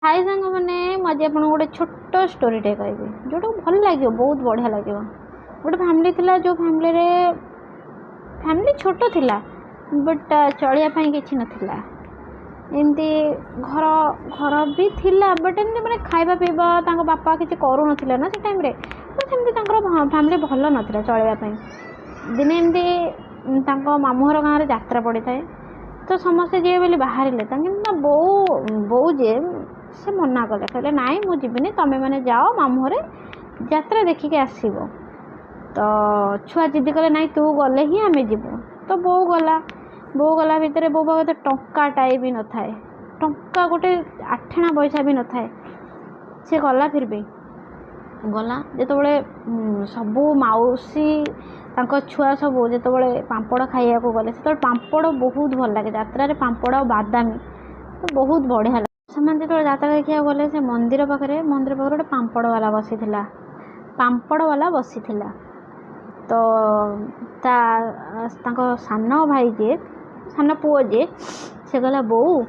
हाय सांग मैंने आज आप गोटे छोट स्टोरीटे कहबी जोटा भल लगे बहुत बढ़िया लगे। गोटे फैमिली थिला जो फैमिली छोट थिला बट चलियापाई किसी नथिला एमती घर घर भी थिला बट एमती मैंने खाइबा पीवा तांको बापा किसी करू नथिला ना से टाइम रे तो सेमती फैमिली भल नथिला चलियापाई। दिने एमती तांको मामूहर गाँव रे यात्रा पड़ी थाए तो समस्ते जी बोली बाहर ना बो बो जे से मना कले कहले नाई मु जीविनी तमें मैंने जाओ मामूहरे यात्रा देखिके आसब। तो छुआ जिद्दी कले नाई तू गले ही आम जीवु। तो बो गला भितर बो पाखे टंकाटाए भी न थाए टंका गोटे आठेणा पैसा भी न थाए से गला फिर भी गला जितेबाला सबू मौसी तांको छुआ सब जितेबाला पांपड़ खाइया गले से पांपड़ बहुत भल लगे यात्रा पांपड़ और बादामी तो बहुत बढ़िया लगे। से जो यात्रा देखा गले से मंदिर पाखे गोटे पांपड़ वाला बसी तो सान भाई जे सान पुओ जे से कहला बो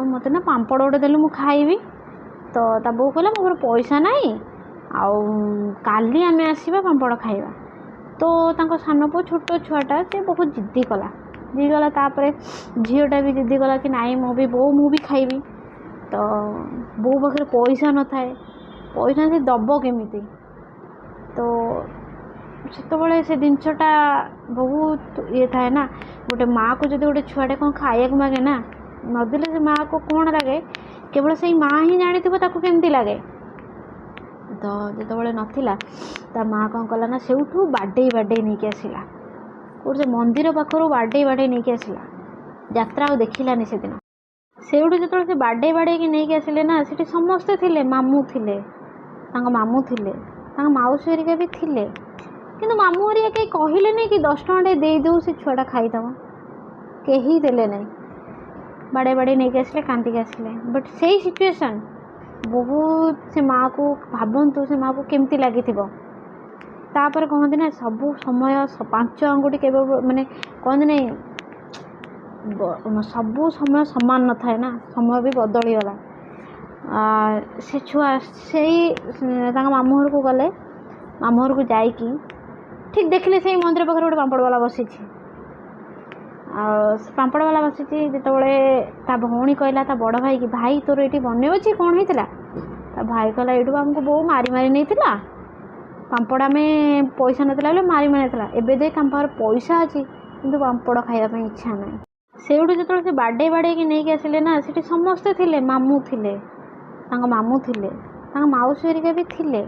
मत ना पांपड़ गोटे देलु मु खाइबी। तो ता बो कहला मोर पैसा नाई आउ काली आमे आसीबा पांपड़ खाइबा। तो तांको सान पुओ छोट छुआटा से बहुत जिद्दी गला तापरे झीटा भी जिद्दी गला कि नाई मु भी खाइबी। तो बो पाखे पैसा न थाए पैसा से दब केमिति। तो से से जिनसटा बहुत ये थाए ना गोटे माँ को जब गोटे छुआटे कौन खाया मागे ना नदेले से माँ को कौन लगे केवल से माँ ही जानी केमती लगे। तो जिते नाला ता माँ कौन कला ना से बाडे नहीं कि आसला कौट से मंदिर पाखर बाडे नहीं कि आसला यात्रा आ देखिलानी से दिन से जो बाडे कि नहीं कि आसिले ना से समस्ते थिले मामू थिले मामू थिले मौसी हरिका भी थिले किंतु मामू हरिका कहीं कहले नहीं कि 10 टଙ୍କା दे दो से छुआटा खाईदब कहीं देले नहीं बाड़े नहीं कि आसिले कांदिक आसिले। बट से सिचुएशन बहुत से माँ को भावतु से माँ को केमती लगी तापर कहते ना सबू समय 5 आंगुठी के माने कहते नहीं सबू समय सामान न थाए ना समय भी बदली गला। से छुआ से मामू घर को गले मामू घर को जाइकी ठीक देखले से मंदिर पाखे गोटे पांपड़ वाला बसी पांपड़ वाला बसी जितेबाला ता भौणी कहला ता बड़ भाई कि भाई तोर ये बने अच्छी कौन होता ता भाई कहला ये आमको बो मारी नहीं पांपड़ आम पैसा ना मारी नहीं एवं देख आम पाखे पैसा अच्छी कि पांपड़ खायापी इच्छा ना से जो बाडे कि नहीं कि आसिले ना से समस्ते थिले मामू थिले मौसी हरिका भी थिले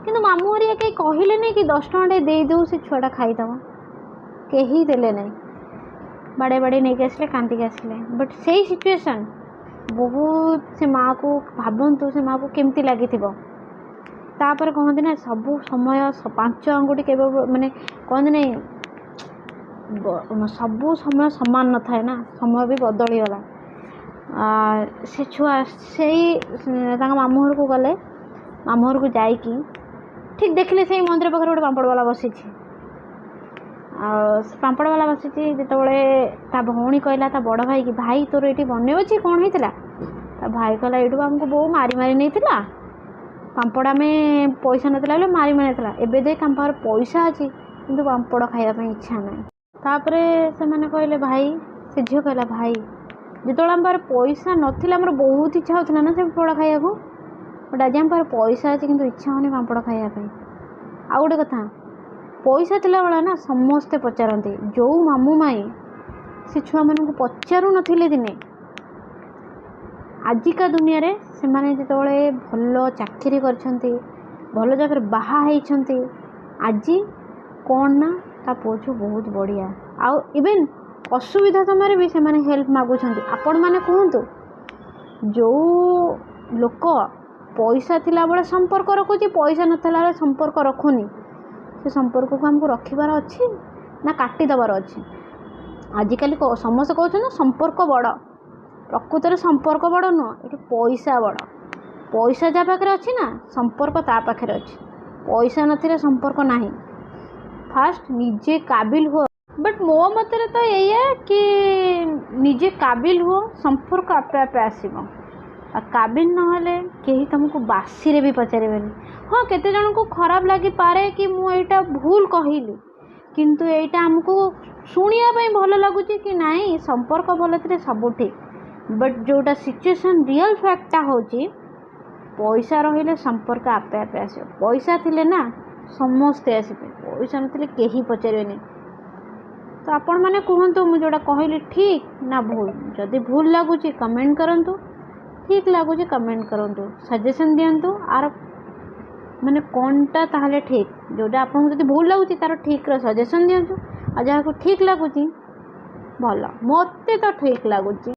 किंतु मामू हरिका कहीं कहले नहीं कि 10 टଙ୍କା दे दो से छुआटा खाईदब कहीं देले नहीं बाड़े नहीं कि आसिले कांदिक आसिले। बट से सिचुएशन बहुत से माँ को भावतु से माँ को केमती लगी तापर कहते ना सबू समय 5 आंगुठी के माने कहते नहीं सबू समय सामान न थाए ना समय भी बदली गला। से छुआ से मामू घर को गले मामू घर को जाइकी ठीक देखले से मंदिर पाखे गोटे पांपड़ वाला बसी पांपड़ वाला बसी जितेबाला ता भौणी कहला ता बड़ भाई कि भाई तोर ये बने अच्छी कौन होता ता भाई कहला ये आमको बो मारी नहीं पांपड़ आम पैसा ना मारी नहीं एवं देख आम पाखे पैसा अच्छी कि पांपड़ खायापी इच्छा ना तापरे से मैंने कहले भाई से झील कहला भाई जिते आम पाखे पैसा नाला बहुत इच्छा होता ना से पांपड़ खाया बट आज आम पाखे पैसा अच्छी कि इच्छा होनी पांपड़ खायापी। आ गोटे कथा पैसा थिला बेला ना समस्ते पचारती जो मामू माई से छुआ मान पचारू नथिले दिने आजिका दुनिया रे से माने जितेबाला भल चाकरी करछंती भल जगह बाहा होइछंती आज कौन ना ता पुओ बहुत बढ़िया आउ इवेन असुविधा समय भी से माने हेल्प मागुछंती। आपण माने कहतु जो लोक पैसा थिला बेला संपर्क रखुची पैसा नथिला बेला संपर्क रखुनी से संपर्क को हमको रखिबार अच्छी ना काटी दबार अच्छी। आजिकल समस्त कहते संपर्क बड़ प्रकृत संपर्क बड़ नुह ये पैसा बड़ पैसा जहाँ पाखे अच्छी ना संपर्क ता पाखे अच्छी पैसा नथिले संपर्क नहीं फास्ट निजे काबिल हो। बट मो मत तो यही कि निजे काबिल हो संपर्क आपे आपे आसब ଆଉ କାବିନ ନହେଲେ କେହି ତୁମକୁ ବାସିରେ ବି ପଚାରିବେନି। ହଁ, କେତେ ଜଣଙ୍କୁ ଖରାପ ଲାଗିପାରେ କି ମୁଁ ଏଇଟା ଭୁଲ କହିଲି, କିନ୍ତୁ ଏଇଟା ଆମକୁ ଶୁଣିବା ପାଇଁ ଭଲ ଲାଗୁଛି କି ନାଇଁ ସମ୍ପର୍କ ଭଲ ଥିଲେ ସବୁ ଠିକ୍। ବଟ୍ ଯେଉଁଟା ସିଚୁଏସନ୍ ରିଅଲ୍ ଫ୍ୟାକ୍ଟଟା ହେଉଛି ପଇସା ରହିଲେ ସମ୍ପର୍କ ଆପେ ଆପେ ଆସିବ। ପଇସା ଥିଲେ ନା ସମସ୍ତେ ଆସିବେ, ପଇସା ନଥିଲେ କେହି ପଚାରିବେନି। ତ ଆପଣମାନେ କୁହନ୍ତୁ ମୁଁ ଯେଉଁଟା କହିଲି ଠିକ୍ ନା ଭୁଲ। ଯଦି ଭୁଲ ଲାଗୁଛି କମେଣ୍ଟ କରନ୍ତୁ, ଠିକ୍ ଲାଗୁଛି କମେଣ୍ଟ କରନ୍ତୁ, ସଜେସନ୍ ଦିଅନ୍ତୁ ଆର ମାନେ କ'ଣଟା ତାହେଲେ ଠିକ୍। ଯେଉଁଟା ଆପଣଙ୍କୁ ଯଦି ଭୁଲ ଲାଗୁଛି ତା'ର ଠିକ୍ର ସଜେସନ୍ ଦିଅନ୍ତୁ, ଆଉ ଯାହାକୁ ଠିକ୍ ଲାଗୁଛି ଭଲ। ମୋତେ ତ ଠିକ୍ ଲାଗୁଛି।